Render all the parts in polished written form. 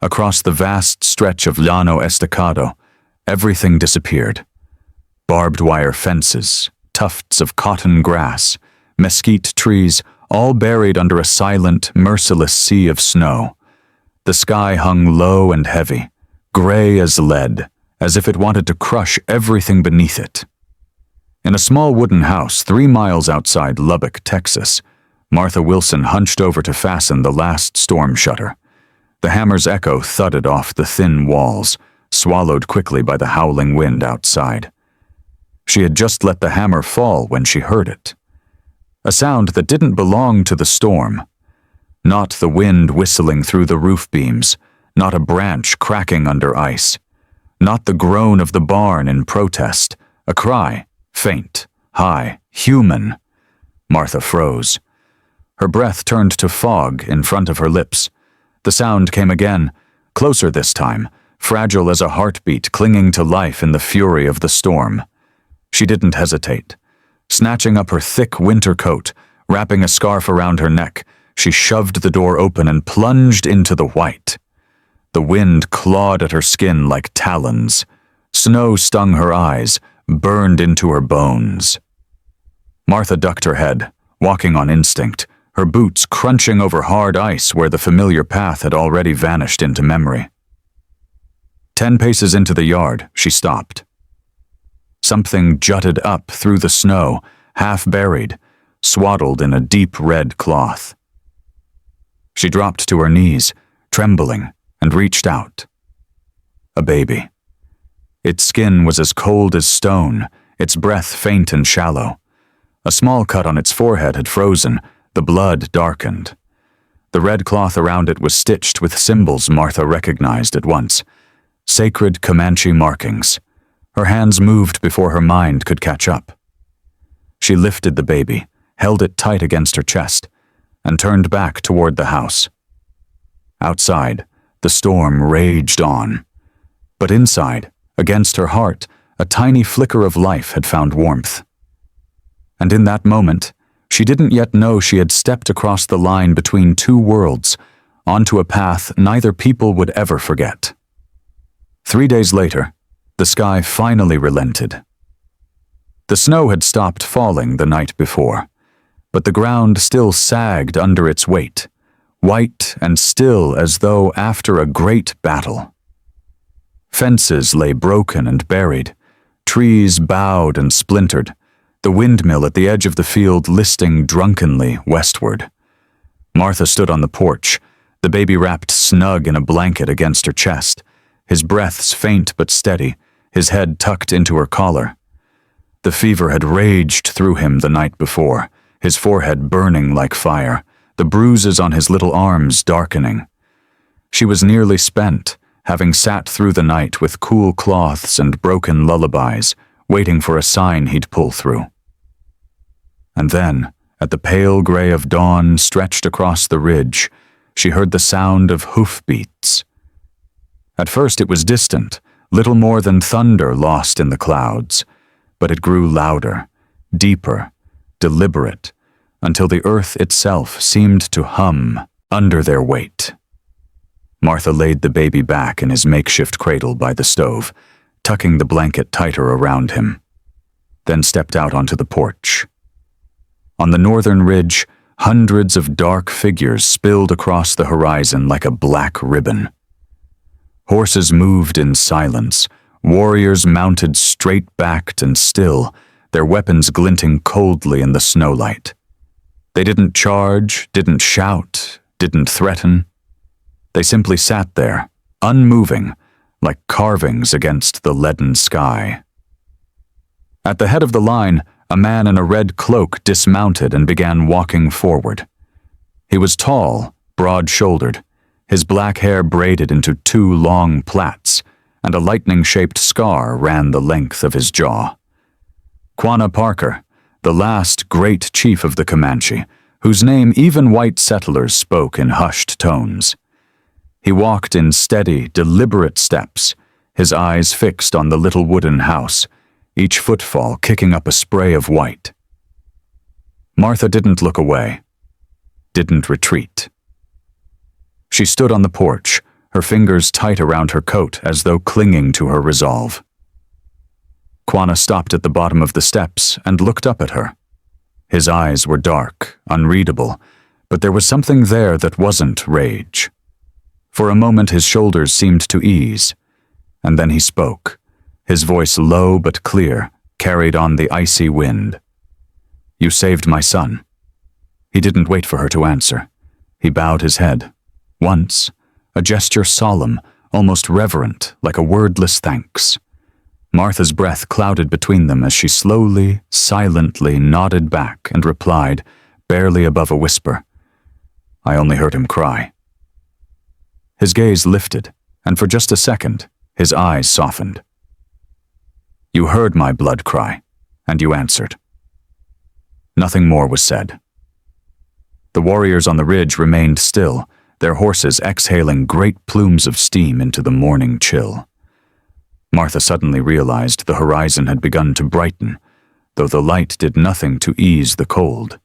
Across the vast stretch of Llano Estacado, everything disappeared. Barbed wire fences, tufts of cotton grass, mesquite trees, all buried under a silent, merciless sea of snow. The sky hung low and heavy, gray as lead, as if it wanted to crush everything beneath it. In a small wooden house 3 miles outside Lubbock, Texas, Martha Wilson hunched over to fasten the last storm shutter. The hammer's echo thudded off the thin walls, swallowed quickly by the howling wind outside. She had just let the hammer fall when she heard it. A sound that didn't belong to the storm. Not the wind whistling through the roof beams, not a branch cracking under ice, not the groan of the barn in protest, a cry, faint, high, human. Martha froze. Her breath turned to fog in front of her lips. The sound came again, closer this time, fragile as a heartbeat clinging to life in the fury of the storm. She didn't hesitate. Snatching up her thick winter coat, wrapping a scarf around her neck, she shoved the door open and plunged into the white. The wind clawed at her skin like talons. Snow stung her eyes, burned into her bones. Martha ducked her head, walking on instinct, her boots crunching over hard ice where the familiar path had already vanished into memory. 10 paces into the yard, she stopped. Something jutted up through the snow, half buried, swaddled in a deep red cloth. She dropped to her knees, trembling, and reached out. A baby. Its skin was as cold as stone, its breath faint and shallow. A small cut on its forehead had frozen, the blood darkened. The red cloth around it was stitched with symbols Martha recognized at once. Sacred Comanche markings. Her hands moved before her mind could catch up. She lifted the baby, held it tight against her chest, and turned back toward the house. Outside, the storm raged on. But inside, against her heart, a tiny flicker of life had found warmth. And in that moment, she didn't yet know she had stepped across the line between 2 worlds, onto a path neither people would ever forget. 3 days later, the sky finally relented. The snow had stopped falling the night before, but the ground still sagged under its weight, white and still as though after a great battle. Fences lay broken and buried, trees bowed and splintered, the windmill at the edge of the field listing drunkenly westward. Martha stood on the porch, the baby wrapped snug in a blanket against her chest, his breaths faint but steady, his head tucked into her collar. The fever had raged through him the night before, his forehead burning like fire, the bruises on his little arms darkening. She was nearly spent, having sat through the night with cool cloths and broken lullabies, waiting for a sign he'd pull through. And then, at the pale gray of dawn stretched across the ridge, she heard the sound of hoofbeats. At first it was distant, little more than thunder lost in the clouds, but it grew louder, deeper, deliberate, until the earth itself seemed to hum under their weight. Martha laid the baby back in his makeshift cradle by the stove, tucking the blanket tighter around him, then stepped out onto the porch. On the northern ridge, hundreds of dark figures spilled across the horizon like a black ribbon. Horses moved in silence, warriors mounted straight-backed and still, their weapons glinting coldly in the snowlight. They didn't charge, didn't shout, didn't threaten. They simply sat there, unmoving, like carvings against the leaden sky. At the head of the line, a man in a red cloak dismounted and began walking forward. He was tall, broad-shouldered, his black hair braided into 2 long plaits, and a lightning-shaped scar ran the length of his jaw. Quanah Parker, the last great chief of the Comanche, whose name even white settlers spoke in hushed tones. He walked in steady, deliberate steps, his eyes fixed on the little wooden house, each footfall kicking up a spray of white. Martha didn't look away, didn't retreat. She stood on the porch, her fingers tight around her coat as though clinging to her resolve. Quanah stopped at the bottom of the steps and looked up at her. His eyes were dark, unreadable, but there was something there that wasn't rage. For a moment his shoulders seemed to ease, and then he spoke, his voice low but clear, carried on the icy wind. "You saved my son." He didn't wait for her to answer. He bowed his head. Once, a gesture solemn, almost reverent, like a wordless thanks. Martha's breath clouded between them as she slowly, silently nodded back and replied, barely above a whisper, "I only heard him cry." His gaze lifted, and for just a second, his eyes softened. "You heard my blood cry, and you answered." Nothing more was said. The warriors on the ridge remained still, their horses exhaling great plumes of steam into the morning chill. Martha suddenly realized the horizon had begun to brighten, though the light did nothing to ease the cold.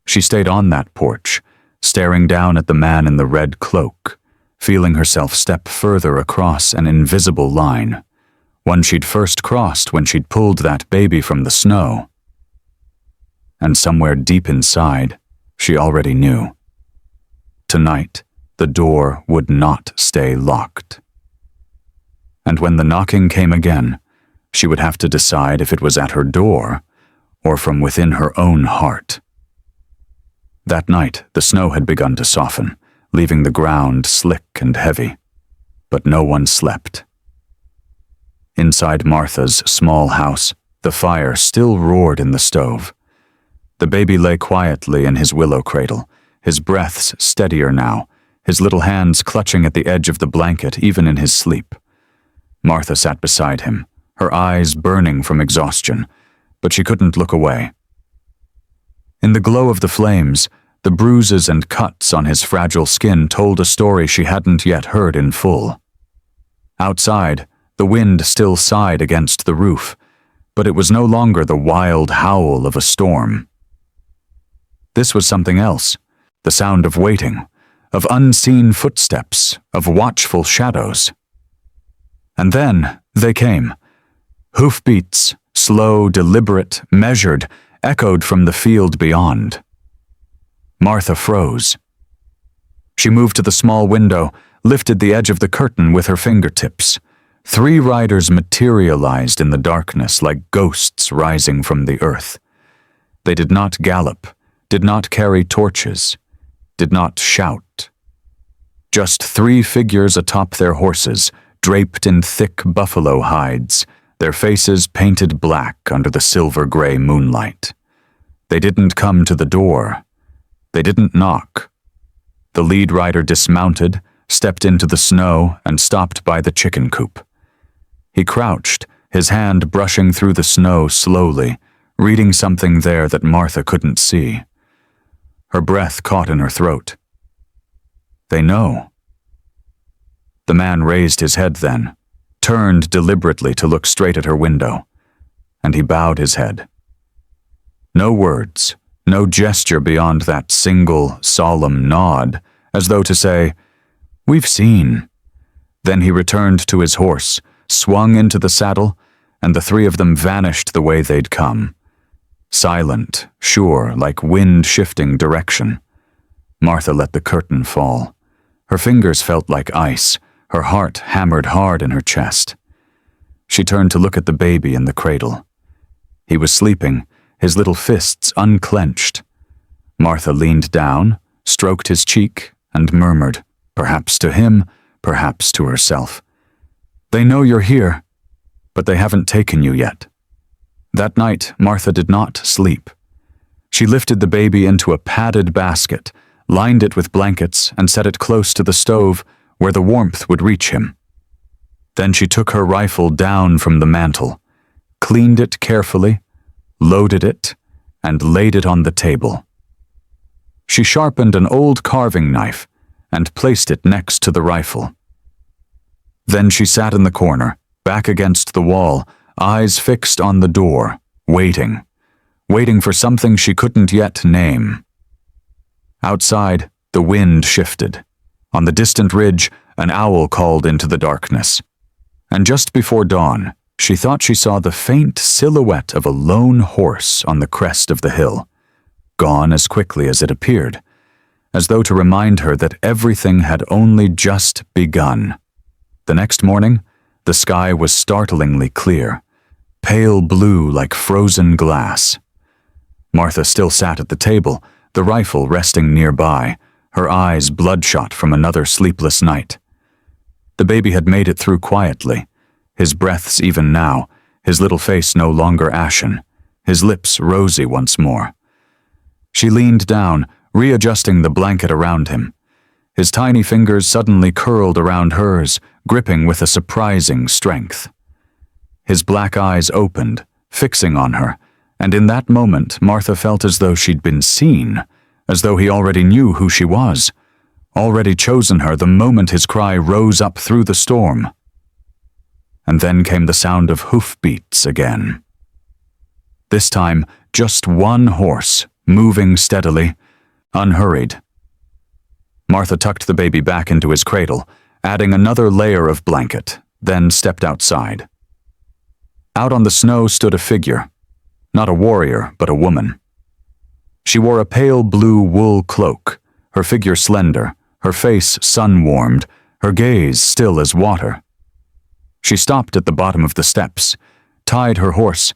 She stayed on that porch, staring down at the man in the red cloak, feeling herself step further across an invisible line, one she'd first crossed when she'd pulled that baby from the snow. And somewhere deep inside, she already knew. Tonight, the door would not stay locked. And when the knocking came again, she would have to decide if it was at her door or from within her own heart. That night, the snow had begun to soften, leaving the ground slick and heavy, but no one slept. Inside Martha's small house, the fire still roared in the stove. The baby lay quietly in his willow cradle, his breaths steadier now, his little hands clutching at the edge of the blanket even in his sleep. Martha sat beside him, her eyes burning from exhaustion, but she couldn't look away. In the glow of the flames, the bruises and cuts on his fragile skin told a story she hadn't yet heard in full. Outside, the wind still sighed against the roof, but it was no longer the wild howl of a storm. This was something else, the sound of waiting, of unseen footsteps, of watchful shadows. And then they came. Hoofbeats, slow, deliberate, measured, echoed from the field beyond. Martha froze. She moved to the small window, lifted the edge of the curtain with her fingertips. 3 riders materialized in the darkness like ghosts rising from the earth. They did not gallop, did not carry torches, did not shout. Just 3 figures atop their horses, draped in thick buffalo hides, their faces painted black under the silver-gray moonlight. They didn't come to the door. They didn't knock. The lead rider dismounted, stepped into the snow, and stopped by the chicken coop. He crouched, his hand brushing through the snow slowly, reading something there that Martha couldn't see. Her breath caught in her throat. They know. The man raised his head then, turned deliberately to look straight at her window, and he bowed his head. No words, no gesture beyond that single, solemn nod, as though to say, "We've seen." Then he returned to his horse, swung into the saddle, and the 3 of them vanished the way they'd come. Silent, sure, like wind shifting direction. Martha let the curtain fall. Her fingers felt like ice, her heart hammered hard in her chest. She turned to look at the baby in the cradle. He was sleeping, his little fists unclenched. Martha leaned down, stroked his cheek, and murmured, perhaps to him, perhaps to herself, "They know you're here, but they haven't taken you yet." That night, Martha did not sleep. She lifted the baby into a padded basket, lined it with blankets, and set it close to the stove where the warmth would reach him. Then she took her rifle down from the mantel, cleaned it carefully, loaded it, and laid it on the table. She sharpened an old carving knife and placed it next to the rifle. Then she sat in the corner, back against the wall, eyes fixed on the door, waiting for something she couldn't yet name. Outside, the wind shifted. On the distant ridge, an owl called into the darkness. And just before dawn, she thought she saw the faint silhouette of a lone horse on the crest of the hill, gone as quickly as it appeared, as though to remind her that everything had only just begun. The next morning, the sky was startlingly clear, pale blue like frozen glass. Martha still sat at the table, the rifle resting nearby, her eyes bloodshot from another sleepless night. The baby had made it through quietly, his breaths even now, his little face no longer ashen, his lips rosy once more. She leaned down, readjusting the blanket around him. His tiny fingers suddenly curled around hers, gripping with a surprising strength. His black eyes opened, fixing on her, and in that moment Martha felt as though she'd been seen, as though he already knew who she was, already chosen her the moment his cry rose up through the storm. And then came the sound of hoofbeats again. This time, just one horse, moving steadily, unhurried. Martha tucked the baby back into his cradle, adding another layer of blanket, then stepped outside. Out on the snow stood a figure, not a warrior, but a woman. She wore a pale blue wool cloak, her figure slender, her face sun-warmed, her gaze still as water. She stopped at the bottom of the steps, tied her horse,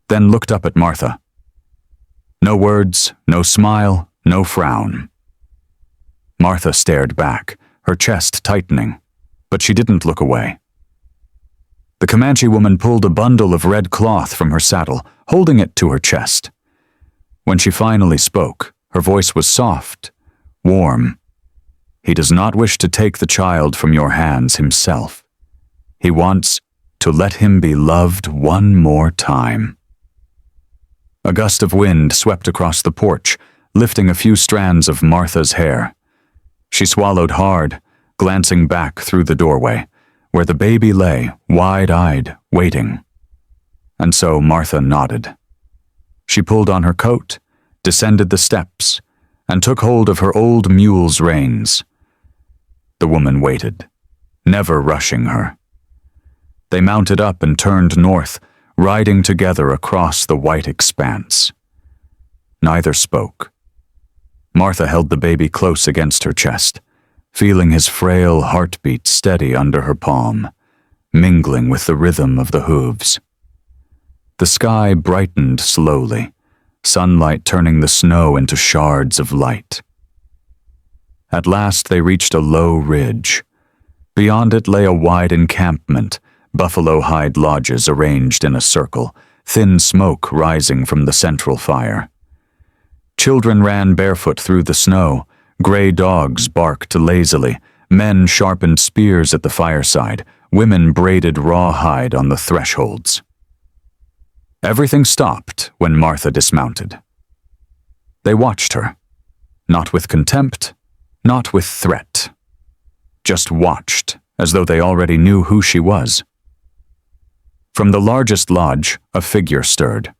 then looked up at Martha. No words, no smile, no frown. Martha stared back, her chest tightening, but she didn't look away. The Comanche woman pulled a bundle of red cloth from her saddle, holding it to her chest. When she finally spoke, her voice was soft, warm. He does not wish to take the child from your hands himself. He wants to let him be loved one more time. A gust of wind swept across the porch, lifting a few strands of Martha's hair. She swallowed hard, glancing back through the doorway, where the baby lay, wide-eyed, waiting. And so Martha nodded. She pulled on her coat, descended the steps, and took hold of her old mule's reins. The woman waited, never rushing her. They mounted up and turned north, riding together across the white expanse. Neither spoke. Martha held the baby close against her chest, feeling his frail heartbeat steady under her palm, mingling with the rhythm of the hooves. The sky brightened slowly, sunlight turning the snow into shards of light. At last they reached a low ridge. Beyond it lay a wide encampment, buffalo hide lodges arranged in a circle, thin smoke rising from the central fire. Children ran barefoot through the snow, gray dogs barked lazily, men sharpened spears at the fireside, women braided rawhide on the thresholds. Everything stopped when Martha dismounted. They watched her, not with contempt, not with threat, just watched, as though they already knew who she was. From the largest lodge, a figure stirred.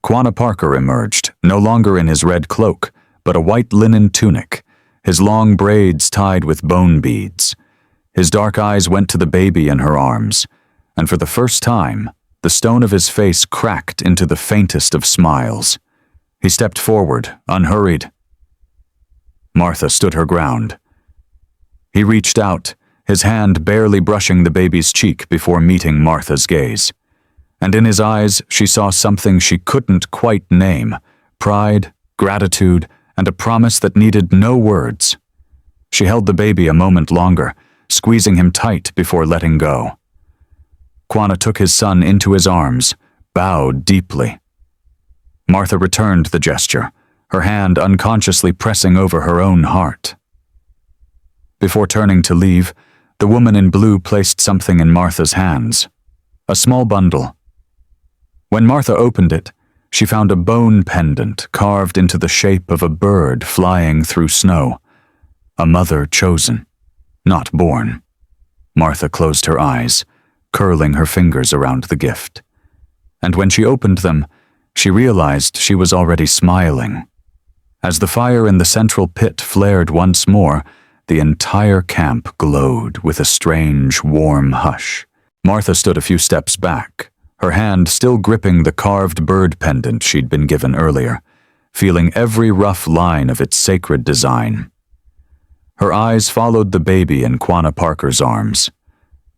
Quanah Parker emerged, no longer in his red cloak, but a white linen tunic, his long braids tied with bone beads. His dark eyes went to the baby in her arms, and for the first time, the stone of his face cracked into the faintest of smiles. He stepped forward, unhurried. Martha stood her ground. He reached out, his hand barely brushing the baby's cheek before meeting Martha's gaze. And in his eyes she saw something she couldn't quite name, pride, gratitude, and a promise that needed no words. She held the baby a moment longer, squeezing him tight before letting go. Quanah took his son into his arms, bowed deeply. Martha returned the gesture, her hand unconsciously pressing over her own heart. Before turning to leave, the woman in blue placed something in Martha's hands, a small bundle. When Martha opened it, she found a bone pendant carved into the shape of a bird flying through snow, a mother chosen, not born. Martha closed her eyes, curling her fingers around the gift. And when she opened them, she realized she was already smiling. As the fire in the central pit flared once more, the entire camp glowed with a strange, warm hush. Martha stood a few steps back, her hand still gripping the carved bird pendant she'd been given earlier, feeling every rough line of its sacred design. Her eyes followed the baby in Quanah Parker's arms.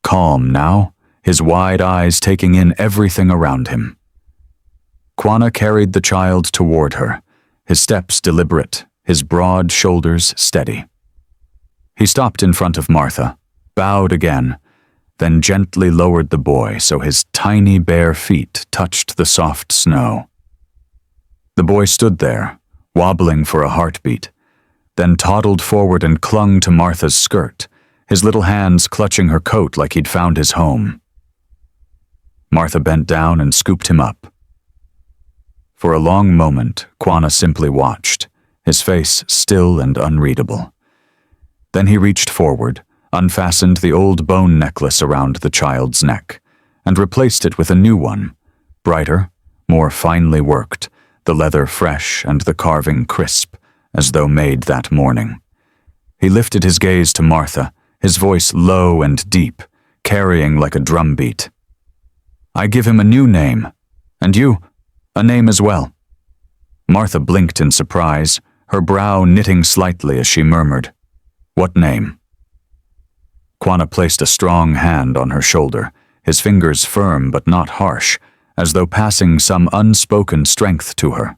Calm now, his wide eyes taking in everything around him. Quanah carried the child toward her, his steps deliberate, his broad shoulders steady. He stopped in front of Martha, bowed again, then gently lowered the boy so his tiny bare feet touched the soft snow. The boy stood there, wobbling for a heartbeat, then toddled forward and clung to Martha's skirt, his little hands clutching her coat like he'd found his home. Martha bent down and scooped him up. For a long moment, Quanah simply watched, his face still and unreadable. Then he reached forward, unfastened the old bone necklace around the child's neck, and replaced it with a new one, brighter, more finely worked, the leather fresh and the carving crisp, as though made that morning. He lifted his gaze to Martha, his voice low and deep, carrying like a drumbeat. "I give him a new name, and you, a name as well." Martha blinked in surprise, her brow knitting slightly as she murmured, "What name?" Quanah placed a strong hand on her shoulder, his fingers firm but not harsh, as though passing some unspoken strength to her.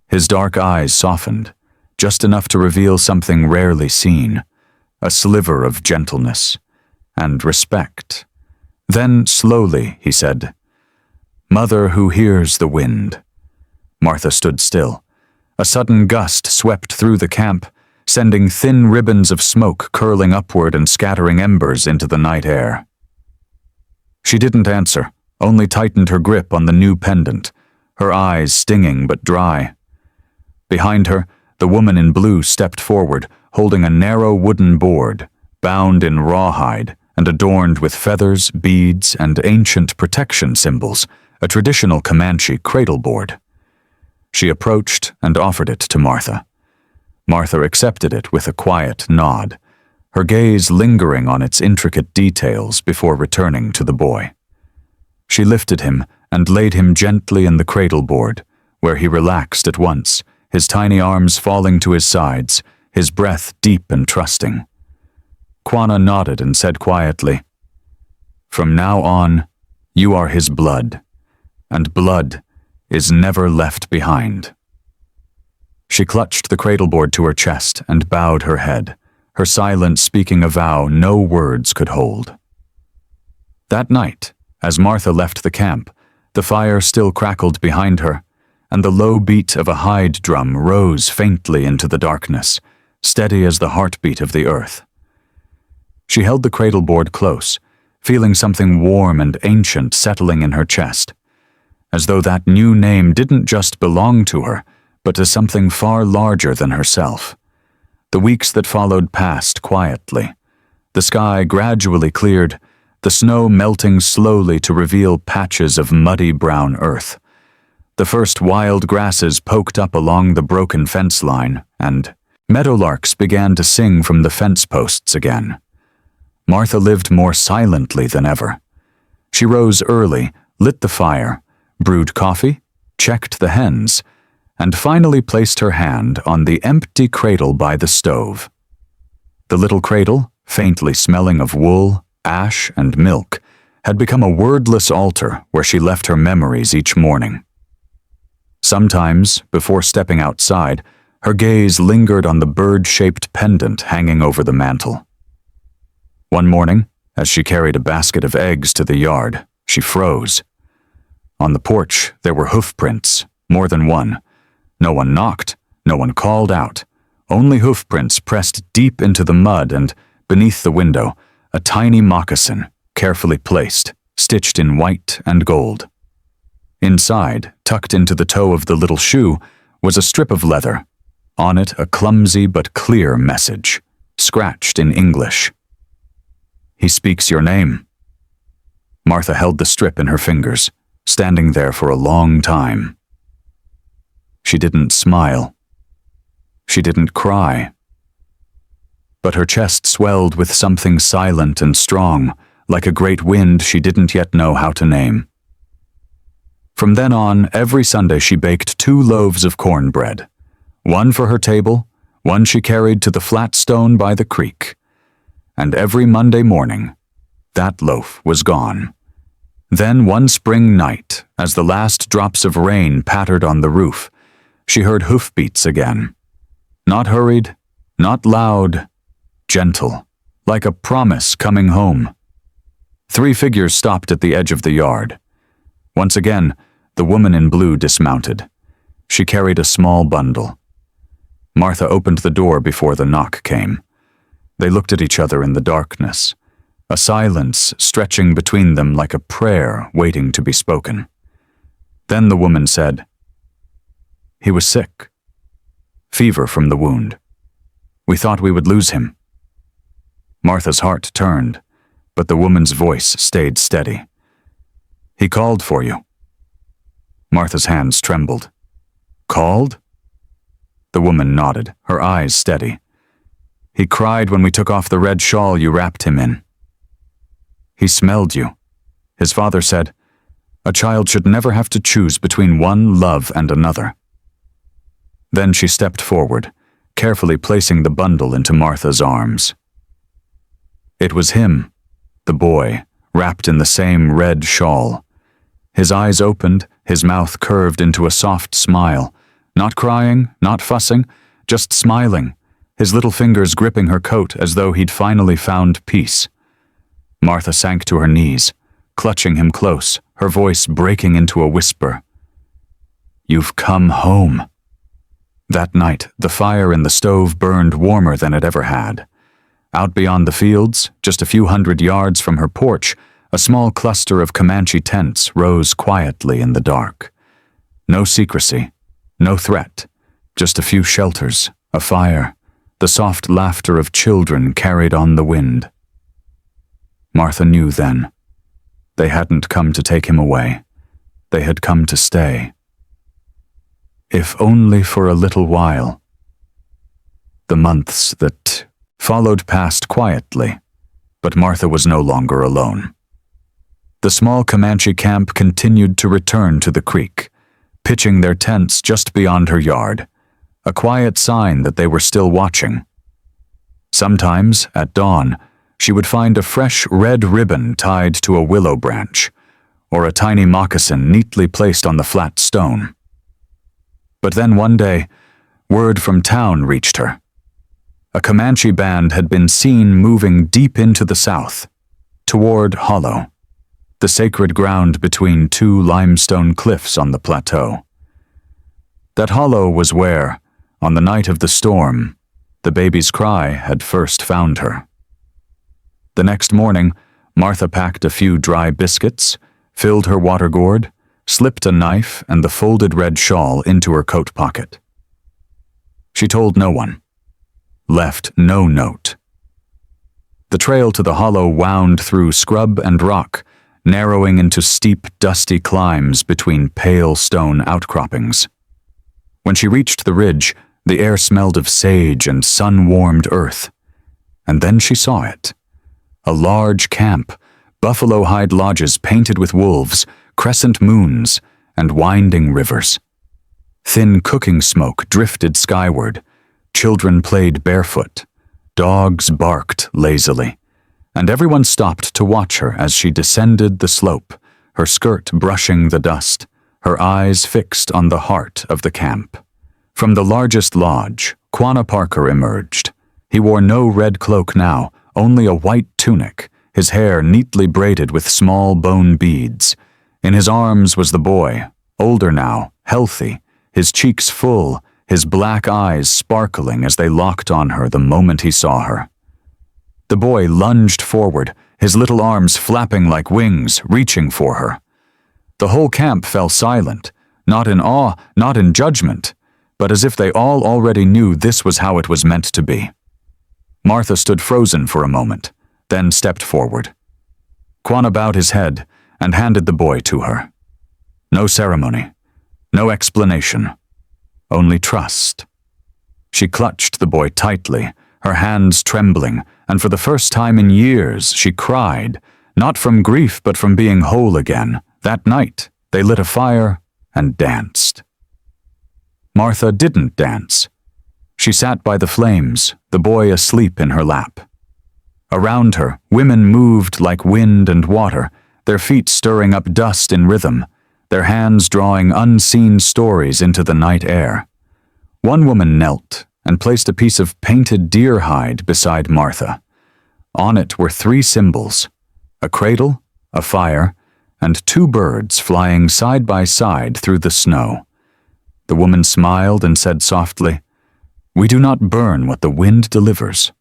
His dark eyes softened, just enough to reveal something rarely seen, a sliver of gentleness and respect. Then, slowly, he said, "Mother who hears the wind." Martha stood still. A sudden gust swept through the camp, sending thin ribbons of smoke curling upward and scattering embers into the night air. She didn't answer, only tightened her grip on the new pendant, her eyes stinging but dry. Behind her, the woman in blue stepped forward, holding a narrow wooden board, bound in rawhide and adorned with feathers, beads, and ancient protection symbols, a traditional Comanche cradle board. She approached and offered it to Martha. Martha accepted it with a quiet nod, her gaze lingering on its intricate details before returning to the boy. She lifted him and laid him gently in the cradle board, where he relaxed at once, his tiny arms falling to his sides, his breath deep and trusting. Quanah nodded and said quietly, "From now on, you are his blood, and blood is never left behind." She clutched the cradleboard to her chest and bowed her head, her silence speaking a vow no words could hold. That night, as Martha left the camp, the fire still crackled behind her, and the low beat of a hide drum rose faintly into the darkness, steady as the heartbeat of the earth. She held the cradleboard close, feeling something warm and ancient settling in her chest, as though that new name didn't just belong to her, but to something far larger than herself. The weeks that followed passed quietly. The sky gradually cleared, the snow melting slowly to reveal patches of muddy brown earth. The first wild grasses poked up along the broken fence line, and meadowlarks began to sing from the fence posts again. Martha lived more silently than ever. She rose early, lit the fire, brewed coffee, checked the hens, and finally placed her hand on the empty cradle by the stove. The little cradle, faintly smelling of wool, ash, and milk, had become a wordless altar where she left her memories each morning. Sometimes, before stepping outside, her gaze lingered on the bird-shaped pendant hanging over the mantel. One morning, as she carried a basket of eggs to the yard, she froze. On the porch, there were hoof prints, more than one. No one knocked, no one called out, only hoof prints pressed deep into the mud, and, beneath the window, a tiny moccasin, carefully placed, stitched in white and gold. Inside, tucked into the toe of the little shoe, was a strip of leather. On it, a clumsy but clear message, scratched in English. "He speaks your name." Martha held the strip in her fingers, standing there for a long time. She didn't smile. She didn't cry. but her chest swelled with something silent and strong, like a great wind she didn't yet know how to name. From then on, every Sunday she baked 2 loaves of cornbread, one for her table, one she carried to the flat stone by the creek. And every Monday morning, that loaf was gone. Then one spring night, as the last drops of rain pattered on the roof, she heard hoofbeats again. Not hurried, not loud, gentle, like a promise coming home. 3 figures stopped at the edge of the yard. Once again, the woman in blue dismounted. She carried a small bundle. Martha opened the door before the knock came. They looked at each other in the darkness, a silence stretching between them like a prayer waiting to be spoken. Then the woman said, "He was sick. Fever from the wound. We thought we would lose him." Martha's heart turned, but the woman's voice stayed steady. "He called for you." Martha's hands trembled. "Called?" The woman nodded, her eyes steady. "He cried when we took off the red shawl you wrapped him in. He smelled you. His father said, 'A child should never have to choose between one love and another.'" Then she stepped forward, carefully placing the bundle into Martha's arms. It was him, the boy, wrapped in the same red shawl. His eyes opened, his mouth curved into a soft smile, not crying, not fussing, just smiling, his little fingers gripping her coat as though he'd finally found peace. Martha sank to her knees, clutching him close, her voice breaking into a whisper. "You've come home." That night, the fire in the stove burned warmer than it ever had. Out beyond the fields, just a few hundred yards from her porch, a small cluster of Comanche tents rose quietly in the dark. No secrecy, no threat, just a few shelters, a fire, the soft laughter of children carried on the wind. Martha knew then. They hadn't come to take him away. They had come to stay. If only for a little while. The months that followed passed quietly, but Martha was no longer alone. The small Comanche camp continued to return to the creek, pitching their tents just beyond her yard, a quiet sign that they were still watching. Sometimes, at dawn, she would find a fresh red ribbon tied to a willow branch, or a tiny moccasin neatly placed on the flat stone. But then one day, word from town reached her. A Comanche band had been seen moving deep into the south, toward Hollow, the sacred ground between 2 limestone cliffs on the plateau. That hollow was where, on the night of the storm, the baby's cry had first found her. The next morning, Martha packed a few dry biscuits, filled her water gourd, slipped a knife and the folded red shawl into her coat pocket. She told no one, left no note. The trail to the hollow wound through scrub and rock, narrowing into steep, dusty climbs between pale stone outcroppings. When she reached the ridge, the air smelled of sage and sun-warmed earth. And then she saw it. A large camp, buffalo hide lodges painted with wolves, crescent moons, and winding rivers. Thin cooking smoke drifted skyward. Children played barefoot. Dogs barked lazily. And everyone stopped to watch her as she descended the slope, her skirt brushing the dust, her eyes fixed on the heart of the camp. From the largest lodge, Quanah Parker emerged. He wore no red cloak now, only a white tunic, his hair neatly braided with small bone beads. In his arms was the boy, older now, healthy, his cheeks full, his black eyes sparkling as they locked on her the moment he saw her. The boy lunged forward, his little arms flapping like wings, reaching for her. The whole camp fell silent, not in awe, not in judgment, but as if they all already knew this was how it was meant to be. Martha stood frozen for a moment, then stepped forward. Quanah bowed his head and handed the boy to her. No ceremony, no explanation, only trust. She clutched the boy tightly, her hands trembling, and for the first time in years she cried, not from grief but from being whole again. That night they lit a fire and danced. Martha didn't dance. She sat by the flames, the boy asleep in her lap. Around her, women moved like wind and water, their feet stirring up dust in rhythm, their hands drawing unseen stories into the night air. One woman knelt and placed a piece of painted deer hide beside Martha. On it were 3 symbols: a cradle, a fire, and 2 birds flying side by side through the snow. The woman smiled and said softly, "We do not burn what the wind delivers."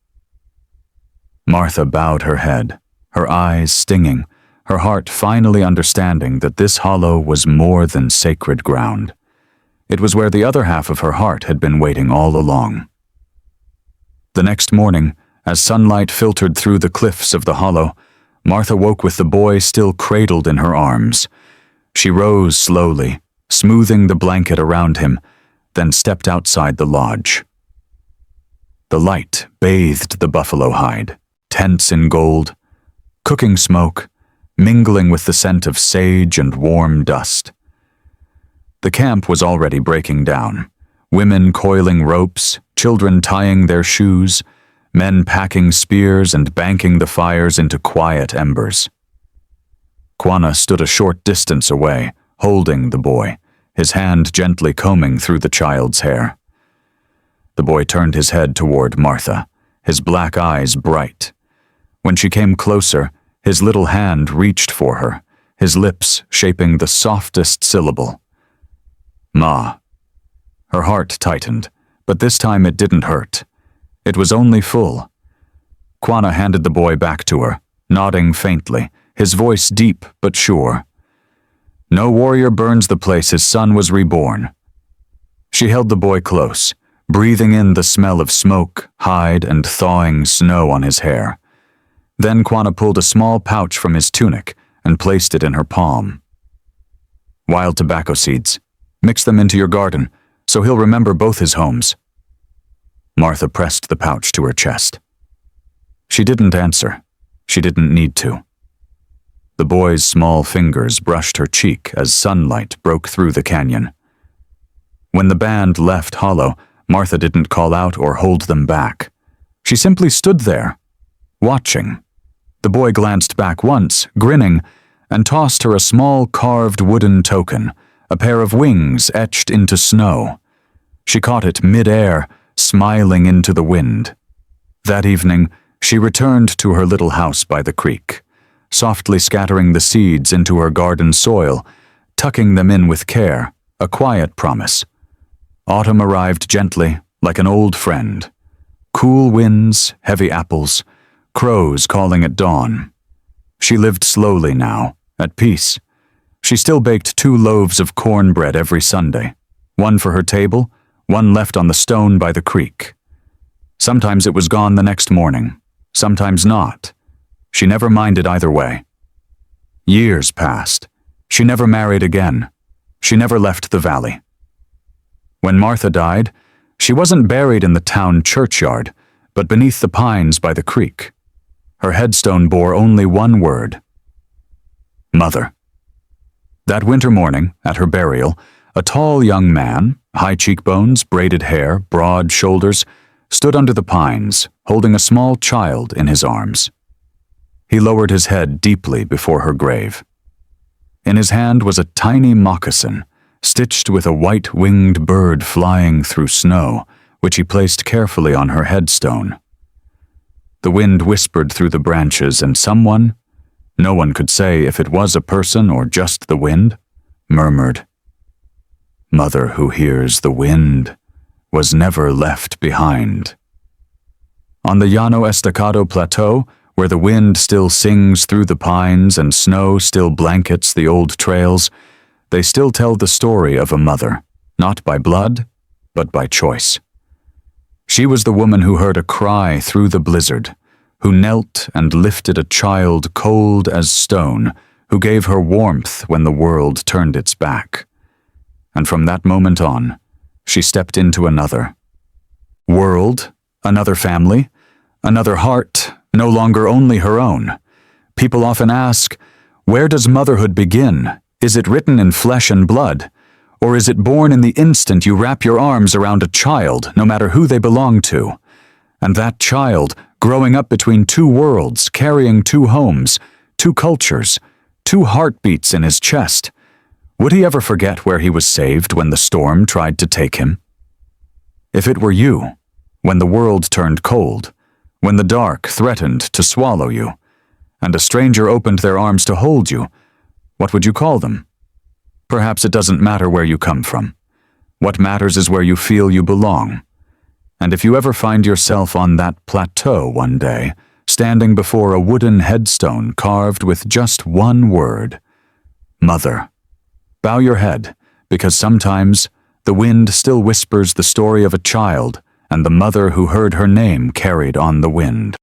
Martha bowed her head, her eyes stinging, her heart finally understanding that this hollow was more than sacred ground. It was where the other half of her heart had been waiting all along. The next morning, as sunlight filtered through the cliffs of the hollow, Martha woke with the boy still cradled in her arms. She rose slowly, smoothing the blanket around him, then stepped outside the lodge. The light bathed the buffalo hide, tense in gold, cooking smoke, mingling with the scent of sage and warm dust. The camp was already breaking down, women coiling ropes, children tying their shoes, men packing spears and banking the fires into quiet embers. Quanah stood a short distance away, holding the boy, his hand gently combing through the child's hair. The boy turned his head toward Martha, his black eyes bright. When she came closer, his little hand reached for her, his lips shaping the softest syllable. "Ma." Her heart tightened, but this time it didn't hurt. It was only full. Quanah handed the boy back to her, nodding faintly, his voice deep but sure. No warrior burns the place his son was reborn. She held the boy close, breathing in the smell of smoke, hide, and thawing snow on his hair. Then Quanah pulled a small pouch from his tunic and placed it in her palm. "Wild tobacco seeds. Mix them into your garden, so he'll remember both his homes." Martha pressed the pouch to her chest. She didn't answer. She didn't need to. The boy's small fingers brushed her cheek as sunlight broke through the canyon. When the band left Hollow, Martha didn't call out or hold them back. She simply stood there, watching. The boy glanced back once, grinning, and tossed her a small carved wooden token, a pair of wings etched into snow. She caught it mid-air, smiling into the wind. That evening, she returned to her little house by the creek, softly scattering the seeds into her garden soil, tucking them in with care, a quiet promise. Autumn arrived gently, like an old friend. Cool winds, heavy apples, crows calling at dawn. She lived slowly now, at peace. She still baked 2 loaves of cornbread every Sunday, one for her table, one left on the stone by the creek. Sometimes it was gone the next morning, sometimes not. She never minded either way. Years passed. She never married again. She never left the valley. When Martha died, she wasn't buried in the town churchyard, but beneath the pines by the creek. Her headstone bore only one word: Mother. That winter morning, at her burial, a tall young man, high cheekbones, braided hair, broad shoulders, stood under the pines, holding a small child in his arms. He lowered his head deeply before her grave. In his hand was a tiny moccasin, stitched with a white-winged bird flying through snow, which he placed carefully on her headstone. The wind whispered through the branches, and someone, no one could say if it was a person or just the wind, murmured, "Mother who hears the wind was never left behind." On the Llano Estacado Plateau, where the wind still sings through the pines and snow still blankets the old trails, they still tell the story of a mother, not by blood, but by choice. She was the woman who heard a cry through the blizzard, who knelt and lifted a child cold as stone, who gave her warmth when the world turned its back. And from that moment on, she stepped into another world Another family, another heart, no longer only her own. People often ask, where does motherhood begin? Is it written in flesh and blood? Or is it born in the instant you wrap your arms around a child, no matter who they belong to? And that child, growing up between two worlds, carrying two homes, two cultures, two heartbeats in his chest, would he ever forget where he was saved when the storm tried to take him? If it were you, when the world turned cold, when the dark threatened to swallow you, and a stranger opened their arms to hold you, what would you call them? Perhaps it doesn't matter where you come from. What matters is where you feel you belong. And if you ever find yourself on that plateau one day, standing before a wooden headstone carved with just one word, Mother, bow your head, because sometimes the wind still whispers the story of a child and the mother who heard her name carried on the wind.